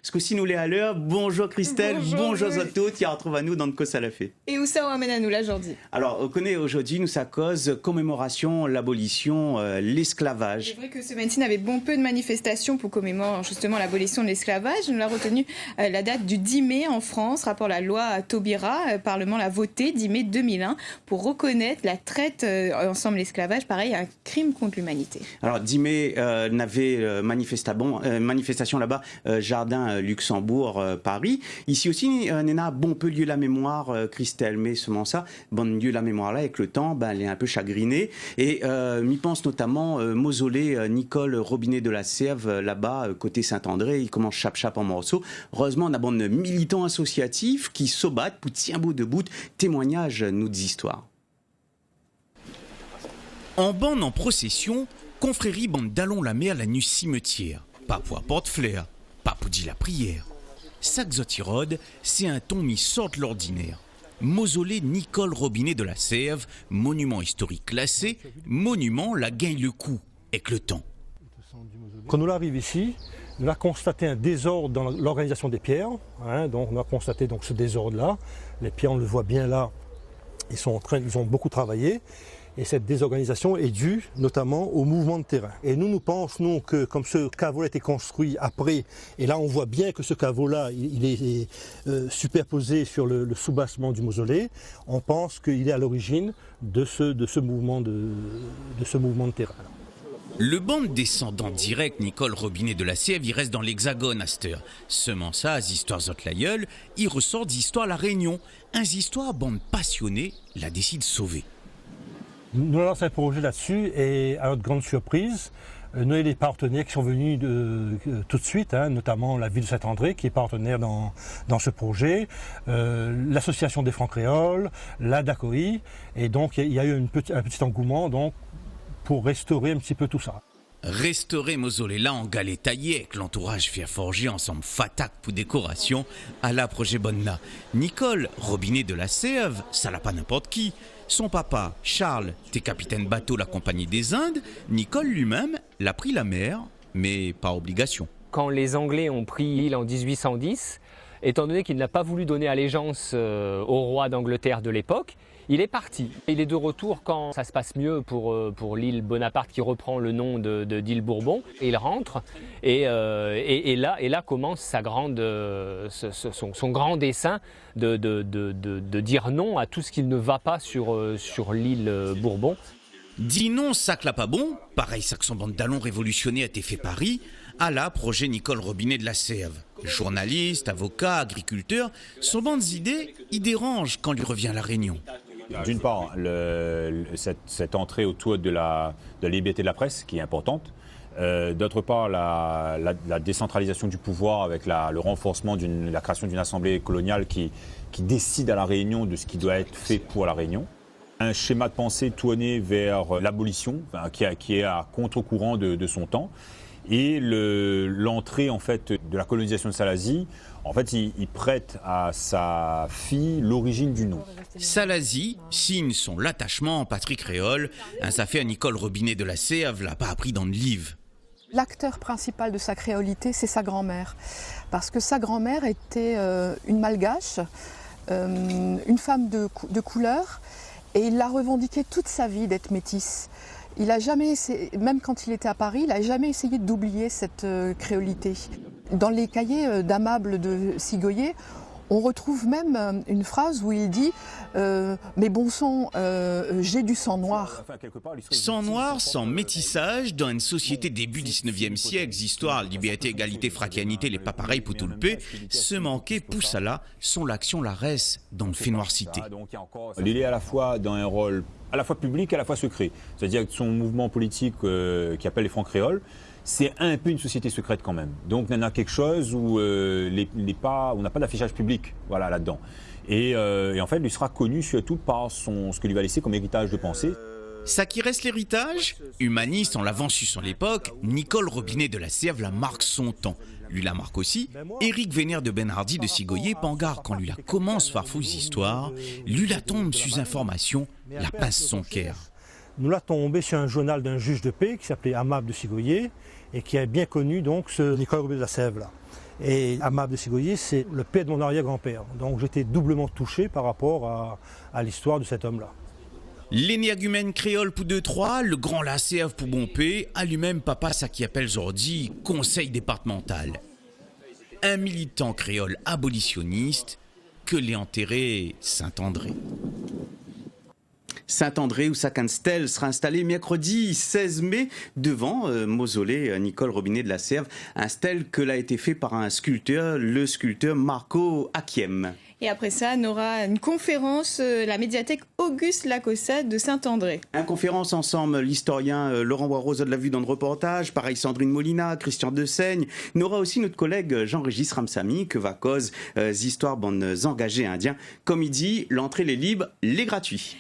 Parce que si nous l'est à l'heure, bonjour Christelle, bonjour à tous, qui retrouve à nous dans le Cos à la fée. Et où ça amène à nous aujourd'hui? Alors, on connaît aujourd'hui, nous, ça cause commémoration, l'abolition, l'esclavage. C'est vrai que ce semaine-ci avait bon peu de manifestations pour commémorer justement l'abolition de l'esclavage. Nous l'a retenu la date du 10 mai en France, rapport à la loi Taubira, le Parlement l'a voté 10 mai 2001 pour reconnaître la traite ensemble l'esclavage, pareil, un crime contre l'humanité. Alors, 10 mai, n'avait manifestation là-bas, Jardin Luxembourg, Paris. Ici aussi, Néna, bon peu lieu la mémoire, Christelle, mais seulement ça, bon lieu la mémoire là, avec le temps, elle est un peu chagrinée. Et m'y pense notamment mausolée Nicole Robinet de la Sève, là-bas, côté Saint-André, il commence chap-chap en morceaux. Heureusement, on a bon militants associatifs qui s'obattent pour tiens beau debout, témoignages, nous d'histoires. En bande en procession, confrérie bande d'allons la mer la nuit cimetière. Pas pour porte-flair, pas pour dire la prière. Saxotirode, c'est un ton mis sort de l'ordinaire. Mausolée Nicole Robinet de la Sève, monument historique classé, monument la gagne le coup avec le temps. Quand nous arrivons ici, nous avons constaté un désordre dans l'organisation des pierres. Donc on a constaté donc ce désordre-là. Les pierres, on le voit bien là, ils ont beaucoup travaillé. Et cette désorganisation est due notamment au mouvement de terrain. Et nous pensons que comme ce caveau a été construit après, et là on voit bien que ce caveau-là, il est superposé sur le soubassement du mausolée, on pense qu'il est à l'origine de ce mouvement de terrain. Le bande descendant direct Nicole Robinet de la Sève, il reste dans l'Hexagone à cette heure. Seulement ça, les histoires autres l'aïeul, il ressort d'histoire la Réunion. Un histoire bande passionnée la décide de sauver. Nous avons lancé un projet là-dessus et à notre grande surprise, nous avons des partenaires qui sont venus tout de suite, notamment la ville de Saint-André qui est partenaire dans ce projet, l'association des Francs créoles, la DACOI, et donc il y a eu un petit engouement donc, pour restaurer un petit peu tout ça. Restaurer mausolée là en galet taillé avec l'entourage fait forger ensemble fatac pour décoration à la projet Bonna. Nicole Robinet de la Sève, ça l'a pas n'importe qui. Son papa, Charles, était capitaine bateau la Compagnie des Indes. Nicole lui-même l'a pris la mer, mais pas obligation. Quand les Anglais ont pris l'île en 1810, étant donné qu'il n'a pas voulu donner allégeance au roi d'Angleterre de l'époque, il est parti. Il est de retour quand ça se passe mieux pour l'île Bonaparte qui reprend le nom d'île Bourbon. Et il rentre et là commence son grand dessein de dire non à tout ce qui ne va pas sur l'île Bourbon. Dis non, ça là pas bon. Pareil, ça que son bande d'allons révolutionné a été fait Paris. À la projet Nicole Robinet de la Sève. Journaliste, avocat, agriculteur, son bande d'idées, il dérange quand lui revient la Réunion. D'une part, cette entrée autour de la liberté de la presse qui est importante. D'autre part, la décentralisation du pouvoir avec le renforcement la création d'une assemblée coloniale qui décide à la Réunion de ce qui doit être fait pour la Réunion. Un schéma de pensée tourné vers l'abolition, qui est à contre-courant de son temps. Et l'entrée en fait de la colonisation de Salazie, en fait, il prête à sa fille l'origine du nom. Salazie signe son attachement en patrie créole. Ça fait à Nicole Robinet de la Sève l'a pas appris dans le livre. L'acteur principal de sa créolité, c'est sa grand-mère. Parce que sa grand-mère était une malgache, une femme de couleur, et il l'a revendiqué toute sa vie d'être métisse. Il a jamais essayé, même quand il était à Paris, il n'a jamais essayé d'oublier cette créolité. Dans les cahiers d'Amable de Sigoyer, on retrouve même une phrase où il dit « Mais bon sang, j'ai du sang noir ». Sang noir, sans métissage, dans une société début 19e siècle, histoire, liberté, égalité, fraternité, les pas pareils pour tout le pays, se manquer, pousse à là, son l'action la reste dans le fait noircité. Il est à la fois dans un rôle à la fois public et à la fois secret. C'est-à-dire que son mouvement politique qui appelle les Francs créoles, c'est un peu une société secrète quand même. Donc il y en a quelque chose où on n'a pas d'affichage public là-dedans. Et en fait, il sera connu surtout par ce que lui va laisser comme héritage de pensée. Ça qui reste l'héritage, humaniste en l'avant su son époque, Nicole Robinet de la Sève la marque son temps. Lui la marque aussi, Éric Vénère de Benhardy de Sigoyer, Pangar quand lui la commence par fouilles histoires, lui la tombe sous information, la passe son cœur. Nous l'a tombé sur un journal d'un juge de paix qui s'appelait Amable de Sigoyer et qui a bien connu donc ce Nicole Robinet de la Sève là. Et Amab de Sigoyer, c'est le père de mon arrière-grand-père. Donc j'étais doublement touché par rapport à l'histoire de cet homme-là. L'énergumène créole pour 2-3, le grand lacève pour Bompé, a lui-même papa ça qui appelle Zordi conseil départemental. Un militant créole abolitionniste que les enterré Saint-André. Saint-André ou Saint-Canstel sera installé mercredi 16 mai devant mausolée Nicole Robinet de la Serve, un stèle que l'a été fait par un sculpteur, le sculpteur Marco Akiem. Et après ça, on aura une conférence, la médiathèque Auguste Lacossa de Saint-André. Une conférence ensemble, l'historien Laurent Boisrose l'a vu dans le reportage, pareil Sandrine Molina, Christian Dessaigne. Il y aura aussi notre collègue Jean-Régis Ramsamy, que va cause histoires bonnes engagés indiens. Comme il dit, l'entrée est libre, les gratuits.